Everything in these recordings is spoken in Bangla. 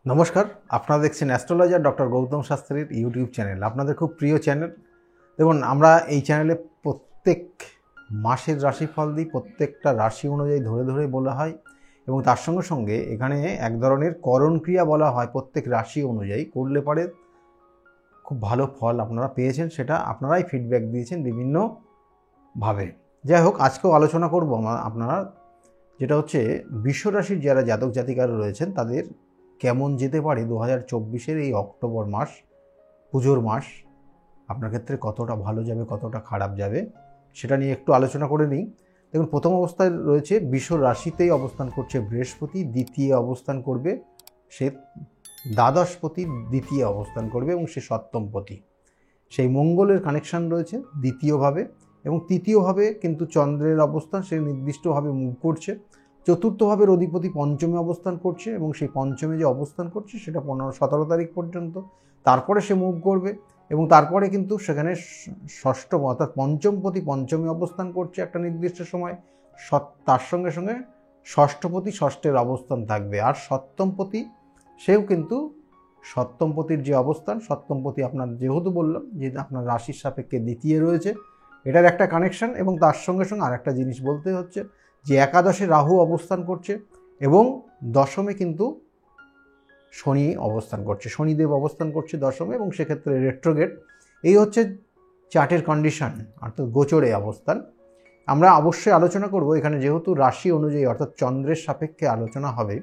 নমস্কার, আপনারা দেখছেন অ্যাস্ট্রোলজার ডক্টর গৌতম শাস্ত্রীর ইউটিউব চ্যানেল। আপনাদের খুব প্রিয় চ্যানেল। দেখুন, আমরা এই চ্যানেলে প্রত্যেক মাসের রাশিফল দিই, প্রত্যেকটা রাশি অনুযায়ী ধরে ধরে বলা হয় এবং তার সঙ্গে সঙ্গে এখানে এক ধরনের করণক্রিয়া বলা হয় প্রত্যেক রাশি অনুযায়ী করলে পরে খুব ভালো ফল আপনারা পেয়েছেন, সেটা আপনারাই ফিডব্যাক দিয়েছেন বিভিন্নভাবে। যাই হোক, আজকেও আলোচনা করব আপনারা যেটা হচ্ছে বিশ্বরাশির যারা জাতক জাতিকারা রয়েছেন তাদের কেমন যেতে পারে 2024-এর এই অক্টোবর মাস, পুজোর মাস আপনার ক্ষেত্রে কতটা ভালো যাবে কতটা খারাপ যাবে সেটা নিয়ে একটু আলোচনা করে নিই। দেখুন, প্রথম অবস্থায় রয়েছে বিশ্ব রাশিতেই অবস্থান করছে বৃহস্পতি, দ্বিতীয় অবস্থান করবে সে দ্বাদশপতি, দ্বিতীয় অবস্থান করবে এবং সে সপ্তমপতি। সেই মঙ্গলের কানেকশান রয়েছে দ্বিতীয়ভাবে এবং তৃতীয়ভাবে কিন্তু চন্দ্রের অবস্থান, সে নির্দিষ্টভাবে মুভ করছে। চতুর্থভাবের অধিপতি পঞ্চমে অবস্থান করছে এবং সেই পঞ্চমে যে অবস্থান করছে সেটা 17 তারিখ পর্যন্ত, তারপরে সে মুভ করবে এবং তারপরে কিন্তু সেখানে ষষ্ঠম অর্থাৎ পঞ্চমপতি পঞ্চমে অবস্থান করছে একটা নির্দিষ্ট সময়, তার সঙ্গে সঙ্গে ষষ্ঠপতি ষষ্ঠের অবস্থান থাকবে। আর সপ্তমপতি সেও কিন্তু সপ্তমপতির যে অবস্থান, সপ্তমপতি আপনার যেহেতু বললাম যে আপনার রাশির সাপেক্ষে দ্বিতীয় রয়েছে, এটার একটা কানেকশান। এবং তার সঙ্গে সঙ্গে আরেকটা জিনিস বলতে হচ্ছে যে একাদশে রাহু অবস্থান করছে এবং দশমে কিন্তু শনি অবস্থান করছে, শনিদেব অবস্থান করছে দশমে এবং সেক্ষেত্রে রেট্রোগেট। এই হচ্ছে চার্টের কন্ডিশন অর্থাৎ গোচরে অবস্থান। আমরা অবশ্যই আলোচনা করব এখানে, যেহেতু রাশি অনুযায়ী অর্থাৎ চন্দ্রের সাপেক্ষে আলোচনা হবে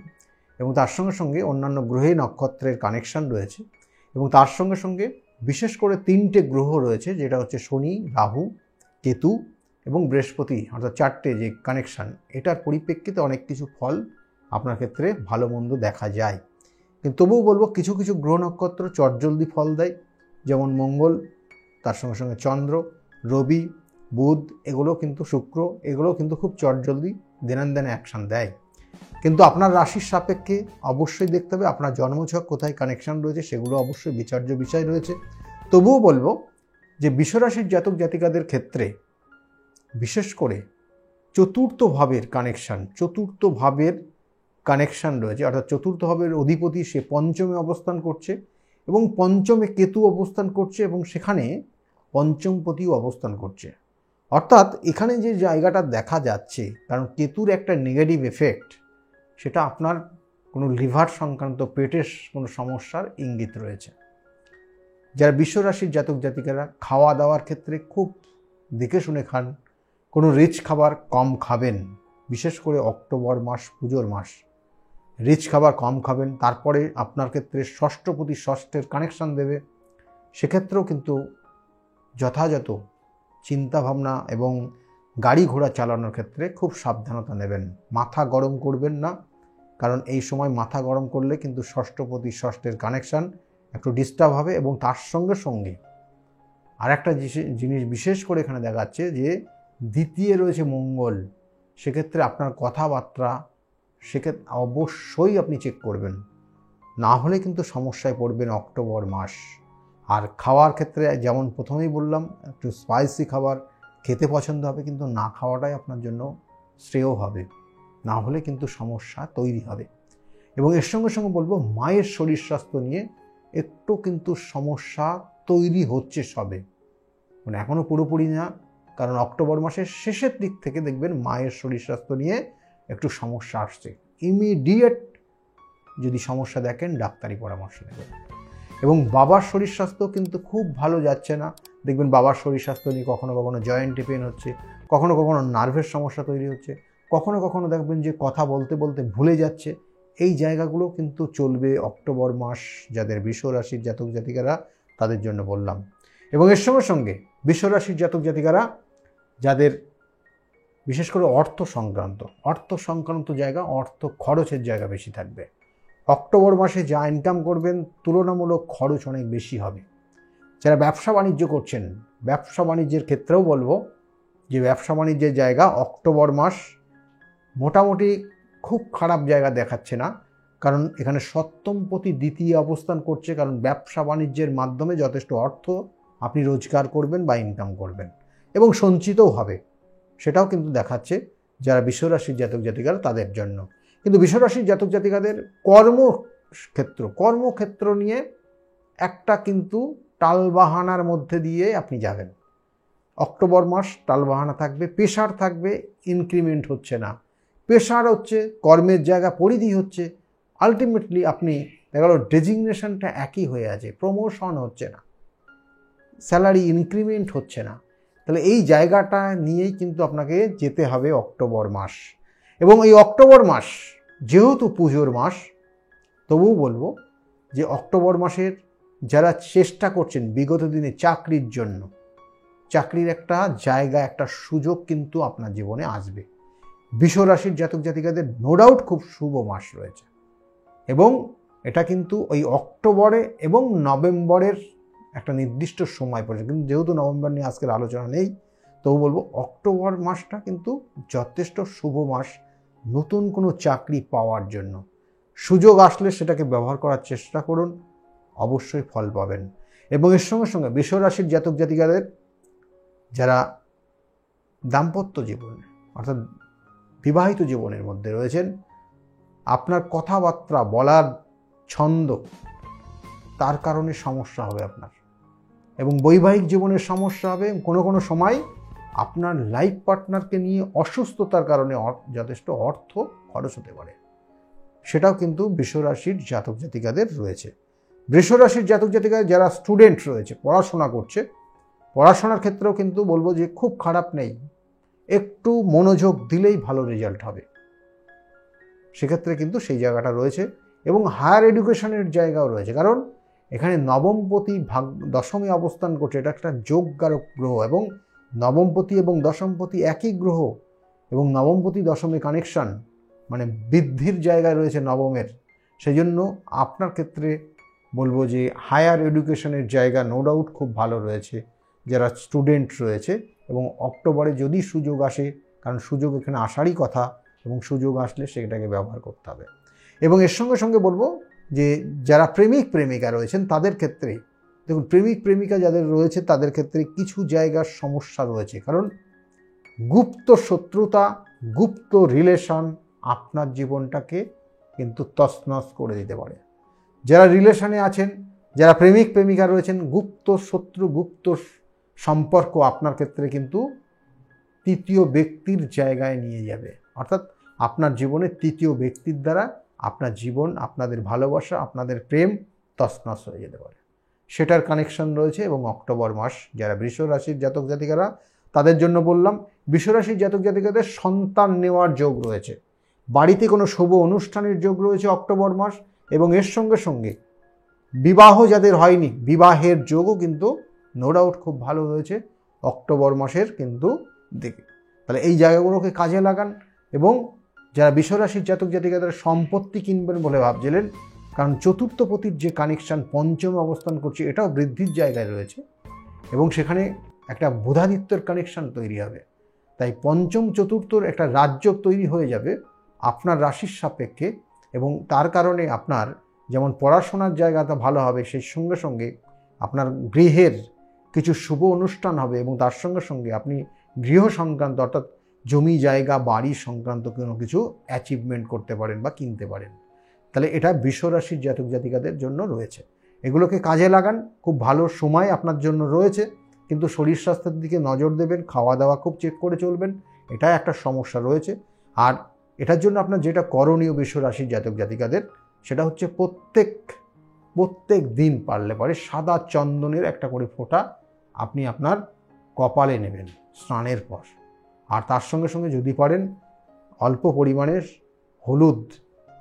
এবং তার সঙ্গে সঙ্গে অন্যান্য গ্রহে নক্ষত্রের কানেকশান রয়েছে এবং তার সঙ্গে সঙ্গে বিশেষ করে 3টে গ্রহ রয়েছে, যেটা হচ্ছে শনি, রাহু, কেতু এবং বৃহস্পতি, অর্থাৎ 4টে যে কানেকশান, এটার পরিপ্রেক্ষিতে অনেক কিছু ফল আপনার ক্ষেত্রে ভালো মন্দ দেখা যায়। কিন্তু তবুও বলবো কিছু কিছু গ্রহ নক্ষত্র চটজলদি ফল দেয়, যেমন মঙ্গল, তার সঙ্গে সঙ্গে চন্দ্র, রবি, বুধ, এগুলো কিন্তু শুক্র, এগুলো কিন্তু খুব চটজলদি দেনান অ্যাকশান দেয়। কিন্তু আপনার রাশির সাপেক্ষে অবশ্যই দেখতে হবে আপনার জন্মছক কোথায় কানেকশান রয়েছে, সেগুলো অবশ্যই বিচার্য বিষয় রয়েছে। তবুও বলবো যে বিশ্বরাশির জাতক জাতিকাদের ক্ষেত্রে বিশেষ করে চতুর্থ ভাবের কানেকশান রয়েছে, অর্থাৎ চতুর্থ ভাবের অধিপতি সে পঞ্চমে অবস্থান করছে এবং পঞ্চমে কেতু অবস্থান করছে এবং সেখানে পঞ্চমপতিও অবস্থান করছে। অর্থাৎ এখানে যে জায়গাটা দেখা যাচ্ছে, কারণ কেতুর একটা নেগেটিভ এফেক্ট, সেটা আপনার কোনো লিভার সংক্রান্ত পেটের কোনো সমস্যার ইঙ্গিত রয়েছে। যারা বিশ্বরাশির জাতক জাতিকারা খাওয়া দাওয়ার ক্ষেত্রে খুব দেখে শুনে খান, কোনো রিচ খাবার কম খাবেন, বিশেষ করে অক্টোবর মাস পুজোর মাস রিচ খাবার কম খাবেন। তারপরে আপনার ক্ষেত্রে ষষ্ঠপতি ষষ্ঠের কানেকশান দেবে, সেক্ষেত্রেও কিন্তু যথাযথ চিন্তাভাবনা এবং গাড়ি ঘোড়া চালানোর ক্ষেত্রে খুব সাবধানতা নেবেন। মাথা গরম করবেন না, কারণ এই সময় মাথা গরম করলে কিন্তু ষষ্ঠপতি ষষ্ঠের কানেকশান একটু ডিস্টার্ব হবে। এবং তার সঙ্গে সঙ্গে আরেকটা জিনিস বিশেষ করে এখানে দেখাচ্ছে যে দ্বিতীয় রয়েছে মঙ্গল, সেক্ষেত্রে আপনার কথাবার্তা সেক্ষেত্রে অবশ্যই আপনি চেক করবেন, না হলে কিন্তু সমস্যায় পড়বেন অক্টোবর মাস। আর খাওয়ার ক্ষেত্রে যেমন প্রথমেই বললাম, একটু স্পাইসি খাবার খেতে পছন্দ হবে, কিন্তু না খাওয়াটাই আপনার জন্য শ্রেয় হবে, না হলে কিন্তু সমস্যা তৈরি হবে। এবং এর সঙ্গে সঙ্গে বলবো মায়ের শরীর স্বাস্থ্য নিয়ে একটু কিন্তু সমস্যা তৈরি হচ্ছে সবে, মানে এখনও পুরোপুরি না, কারণ অক্টোবর মাসের শেষের দিক থেকে দেখবেন মায়ের শরীর স্বাস্থ্য নিয়ে একটু সমস্যা আসছে। ইমিডিয়েট যদি সমস্যা দেখেন ডাক্তারি পরামর্শ নেবেন। এবং বাবার শরীর স্বাস্থ্য কিন্তু খুব ভালো যাচ্ছে না, দেখবেন বাবার শরীর স্বাস্থ্য নিয়ে কখনো কখনো জয়েন্টে পেন হচ্ছে, কখনো কখনো নার্ভের সমস্যা তৈরি হচ্ছে, কখনো কখনো দেখবেন যে কথা বলতে বলতে ভুলে যাচ্ছে। এই জায়গাগুলো কিন্তু চলবে অক্টোবর মাস যাদের বিশ্বরাশির জাতক জাতিকারা তাদের জন্য বললাম। এবং এর সঙ্গে সঙ্গে বিশ্বরাশির জাতক জাতিকারা যাদের বিশেষ করে অর্থ সংক্রান্ত জায়গা, অর্থ খরচের জায়গা বেশি থাকবে, অক্টোবর মাসে যা ইনকাম করবেন তুলনামূলক খরচ অনেক বেশি হবে। যারা ব্যবসা বাণিজ্য করছেন, ব্যবসা বাণিজ্যের ক্ষেত্রেও বলবো যে ব্যবসা বাণিজ্যের জায়গা অক্টোবর মাস মোটামুটি খুব খারাপ জায়গা দেখাচ্ছে না, কারণ এখানে সপ্তমপতি দ্বিতীয় অবস্থান করছে, কারণ ব্যবসা বাণিজ্যের মাধ্যমে যথেষ্ট অর্থ আপনি রোজগার করবেন বা ইনকাম করবেন এবং সঞ্চিতও হবে, সেটাও কিন্তু দেখাচ্ছে যারা বিশ্বরাশির জাতক জাতিকারা তাদের জন্য। কিন্তু বিশ্বরাশির জাতক জাতিকাদের ক্ষেত্র, কর্মক্ষেত্র নিয়ে একটা কিন্তু টালবাহানার মধ্যে দিয়ে আপনি যাবেন। অক্টোবর মাস টালবাহানা থাকবে, প্রেশার থাকবে, ইনক্রিমেন্ট হচ্ছে না, প্রেশার হচ্ছে, কর্মের জায়গা পরিধি হচ্ছে, আলটিমেটলি আপনি দেখা গেল ডেজিগনেশনটা একই হয়ে আছে, প্রমোশন হচ্ছে না, স্যালারি ইনক্রিমেন্ট হচ্ছে না। তাহলে এই জায়গাটা নিয়েই কিন্তু আপনাকে যেতে হবে অক্টোবর মাস। এবং এই অক্টোবর মাস যেহেতু পুজোর মাস, তবুও বলবো যে অক্টোবর মাসের যারা চেষ্টা করছেন বিগত দিনে চাকরির জন্য, চাকরির একটা জায়গা, একটা সুযোগ কিন্তু আপনার জীবনে আসবে। বৃষ রাশির জাতক জাতিকাদের নো ডাউট খুব শুভ মাস রয়েছে, এবং এটা কিন্তু ওই অক্টোবরে এবং নভেম্বরের একটা নির্দিষ্ট সময় পড়েছে। কিন্তু যেহেতু নভেম্বর নিয়ে আজকের আলোচনা নেই, তবু বলবো অক্টোবর মাসটা কিন্তু যথেষ্ট শুভ মাস নতুন কোনো চাকরি পাওয়ার জন্য। সুযোগ আসলে সেটাকে ব্যবহার করার চেষ্টা করুন, অবশ্যই ফল পাবেন। এবং এর সঙ্গে সঙ্গে বৃষ রাশির জাতক জাতিকাদের যারা দাম্পত্য জীবন অর্থাৎ বিবাহিত জীবনের মধ্যে রয়েছেন, আপনার কথাবার্তা বলার ছন্দ, তার কারণে সমস্যা হবে আপনার, এবং বৈবাহিক জীবনের সমস্যা হবে। কোনো সময় আপনার লাইফ পার্টনারকে নিয়ে অসুস্থতার কারণে যথেষ্ট অর্থ খরচ হতে পারে, সেটাও কিন্তু বৃষ রাশির জাতক জাতিকাদের রয়েছে। বৃষ রাশির জাতক জাতিকা যারা স্টুডেন্ট রয়েছে, পড়াশোনা করছে, পড়াশোনার ক্ষেত্রেও কিন্তু বলবো যে খুব খারাপ নেই, একটু মনোযোগ দিলেই ভালো রেজাল্ট হবে, সেক্ষেত্রে কিন্তু সেই জায়গাটা রয়েছে। এবং হায়ার এডুকেশনের জায়গাও রয়েছে, কারণ এখানে নবমপতি দশমে অবস্থান করছে, এটা একটা যোগকারক গ্রহ, এবং নবমপতি এবং দশমপতি একই গ্রহ, এবং নবমপতি দশমে কানেকশন মানে বৃদ্ধির জায়গায় রয়েছে নবমের। সেই জন্য আপনার ক্ষেত্রে বলবো যে হায়ার এডুকেশনের জায়গা নো ডাউট খুব ভালো রয়েছে যারা স্টুডেন্ট রয়েছে। এবং অক্টোবরে যদি সুযোগ আসে, কারণ সুযোগ এখানে আসারই কথা, এবং সুযোগ আসলে সেটাকে ব্যবহার করতে হবে। এবং এর সঙ্গে সঙ্গে বলবো যে যারা প্রেমিক প্রেমিকা রয়েছেন তাদের ক্ষেত্রে দেখুন, প্রেমিক প্রেমিকা যাদের রয়েছে তাদের ক্ষেত্রে কিছু জায়গার সমস্যা রয়েছে, কারণ গুপ্ত শত্রুতা, গুপ্ত রিলেশন আপনার জীবনটাকে কিন্তু তছনছ করে দিতে পারে। যারা রিলেশনে আছেন, যারা প্রেমিক প্রেমিকা রয়েছেন, গুপ্ত শত্রু, গুপ্ত সম্পর্ক আপনার ক্ষেত্রে কিন্তু তৃতীয় ব্যক্তির জায়গায় নিয়ে যাবে, অর্থাৎ আপনার জীবনে তৃতীয় ব্যক্তির দ্বারা আপনার জীবন, আপনাদের ভালোবাসা, আপনাদের প্রেম তছনছ হয়ে যেতে পারে, সেটার কানেকশন রয়েছে। এবং অক্টোবর মাস যারা বৃষ রাশির জাতক জাতিকারা, তাদের জন্য বললাম বৃষ রাশির জাতক জাতিকাদের সন্তান নেওয়ার যোগ রয়েছে, বাড়িতে কোনো শুভ অনুষ্ঠানের যোগ রয়েছে অক্টোবর মাস। এবং এর সঙ্গে সঙ্গে বিবাহ যাদের হয়নি, বিবাহের যোগও কিন্তু নো ডাউট খুব ভালো রয়েছে অক্টোবর মাসের কিন্তু দিকে। তাহলে এই জায়গাগুলোকে কাজে লাগান। এবং যারা বৃষ রাশির জাতক জাতিকাদের সম্পত্তি কিনবেন বলে ভাবছিলেন, কারণ চতুর্থপতির যে কানেকশান পঞ্চমে অবস্থান করছে, এটাও বৃদ্ধির জায়গায় রয়েছে, এবং সেখানে একটা বুধাদিত্যের কানেকশান তৈরি হবে। তাই পঞ্চম চতুর্থর একটা রাজ্য তৈরি হয়ে যাবে আপনার রাশির সাপেক্ষে, এবং তার কারণে আপনার যেমন পড়াশোনার জায়গাটা ভালো হবে, সেই সঙ্গে সঙ্গে আপনার গৃহের কিছু শুভ অনুষ্ঠান হবে, এবং তার সঙ্গে সঙ্গে আপনি গৃহ সংক্রান্ত অর্থাৎ জমি জায়গা বাড়ি সংক্রান্ত কোনো কিছু অ্যাচিভমেন্ট করতে পারেন বা কিনতে পারেন। তাহলে এটা বৃষ রাশির জাতক জাতিকাদের জন্য রয়েছে, এগুলোকে কাজে লাগান, খুব ভালো সময় আপনার জন্য রয়েছে। কিন্তু শরীর স্বাস্থ্যের দিকে নজর দেবেন, খাওয়া দাওয়া খুব চেক করে চলবেন, এটা একটা সমস্যা রয়েছে। আর এটার জন্য আপনার যেটা করণীয় বৃষ রাশির জাতক জাতিকাদের, সেটা হচ্ছে প্রত্যেক দিন পারলে পরে সাদা চন্দনের একটা করে ফোঁটা আপনি আপনার কপালে নেবেন স্নানের পর। আর তার সঙ্গে সঙ্গে যদি পারেন অল্প পরিমাণের হলুদ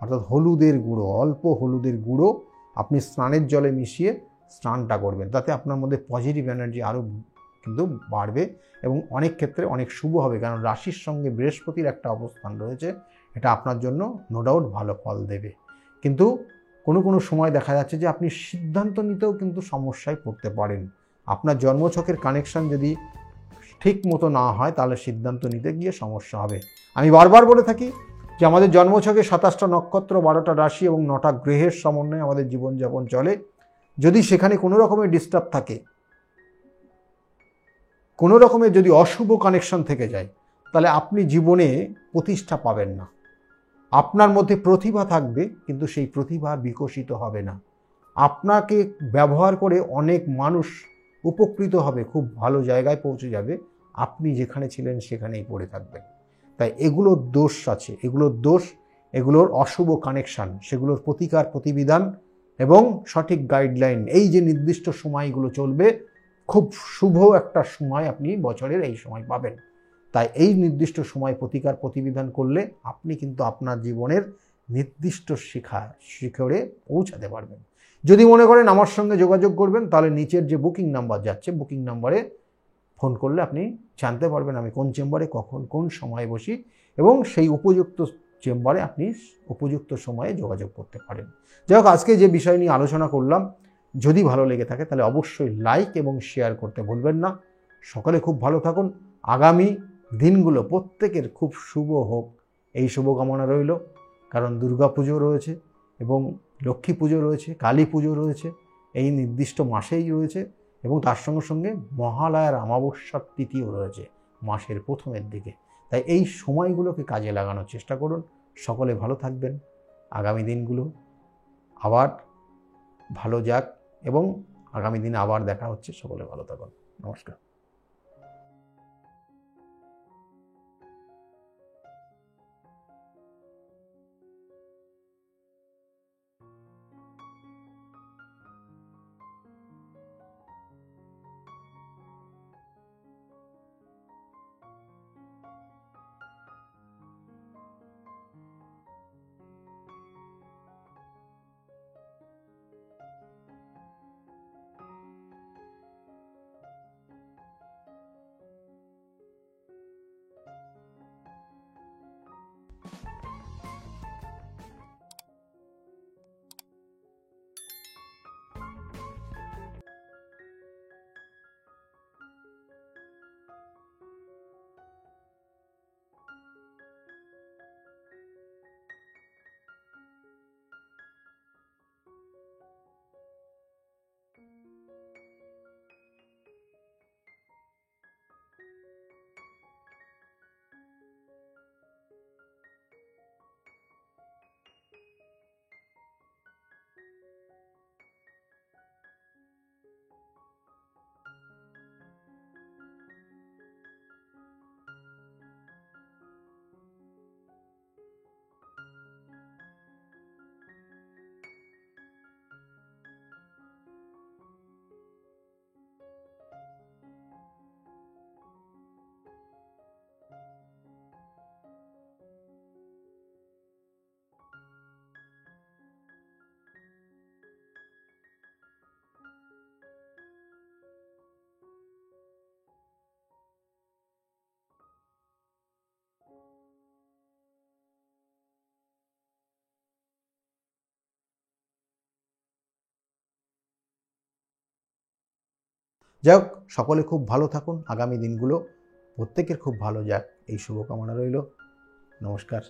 অর্থাৎ হলুদের গুঁড়ো, অল্প হলুদের গুঁড়ো আপনি স্নানের জলে মিশিয়ে স্নানটা করবেন, তাতে আপনার মধ্যে পজিটিভ এনার্জি আরও কিন্তু বাড়বে, এবং অনেক ক্ষেত্রে অনেক শুভ হবে। কারণ রাশির সঙ্গে বৃহস্পতির একটা অবস্থান রয়েছে, এটা আপনার জন্য নো ডাউট ভালো ফল দেবে। কিন্তু কোনো সময় দেখা যাচ্ছে যে আপনি সিদ্ধান্ত নিতেও কিন্তু সমস্যায় পড়তে পারেন। আপনার জন্মছকের কানেকশান যদি ঠিক মতো না হয়, তাহলে সিদ্ধান্ত নিতে গিয়ে সমস্যা হবে। আমি বারবার বলে থাকি যে আমাদের জন্মছকে 27টা নক্ষত্র, 12টা রাশি এবং 9টা গ্রহের সমন্বয়ে আমাদের জীবনযাপন চলে। যদি সেখানে কোনো রকমের ডিস্টার্ব থাকে, কোনো রকমের যদি অশুভ কানেকশন থেকে যায়, তাহলে আপনি জীবনে প্রতিষ্ঠা পাবেন না। আপনার মধ্যে প্রতিভা থাকবে, কিন্তু সেই প্রতিভা বিকশিত হবে না। আপনাকে ব্যবহার করে অনেক মানুষ উপকৃত হবে, খুব ভালো জায়গায় পৌঁছে যাবে, আপনি যেখানে ছিলেন সেখানেই পড়ে থাকবেন। তাই এগুলোর দোষ আছে, এগুলোর দোষ, এগুলোর অশুভ কানেকশান, সেগুলোর প্রতিকার প্রতিবিধান এবং সঠিক গাইডলাইন, এই যে নির্দিষ্ট সময়গুলো চলবে, খুব শুভ একটা সময় আপনি বছরের এই সময় পাবেন। তাই এই নির্দিষ্ট সময় প্রতিকার প্রতিবিধান করলে আপনি কিন্তু আপনার জীবনের নির্দিষ্ট শিখরে পৌঁছাতে পারবেন। যদি মনে করেন আমার সঙ্গে যোগাযোগ করবেন, তাহলে নিচের যে বুকিং নাম্বার যাচ্ছে, বুকিং নাম্বারে ফোন করলে আপনি জানতে পারবেন আমি কোন চেম্বারে কখন কোন সময়ে বসি, এবং সেই উপযুক্ত চেম্বারে আপনি উপযুক্ত সময়ে যোগাযোগ করতে পারেন। যাই হোক, আজকে যে বিষয় নিয়ে আলোচনা করলাম, যদি ভালো লেগে থাকে তাহলে অবশ্যই লাইক এবং শেয়ার করতে ভুলবেন না। সকলে খুব ভালো থাকুন। আগামী দিনগুলো প্রত্যেকের খুব শুভ হোক, এই শুভকামনা রইল। কারণ দুর্গা পুজো রয়েছে এবং লক্ষ্মী পুজো রয়েছে, কালী পুজো রয়েছে, এই নির্দিষ্ট মাসেই রয়েছে, এবং তার সঙ্গে সঙ্গে মহালয়ার অমাবস্যার তিথিও রয়েছে মাসের প্রথমের দিকে। তাই এই সময়গুলোকে কাজে লাগানোর চেষ্টা করুন। সকলে ভালো থাকবেন। আগামী দিনগুলো আবার ভালো যাক, এবং আগামী দিনে আবার দেখা হচ্ছে। সকলে ভালো থাকুন। নমস্কার। যাই হোক, সকলে খুব ভালো থাকুন। আগামী দিনগুলো প্রত্যেকের খুব ভালো যাক, এই শুভকামনা রইল। নমস্কার।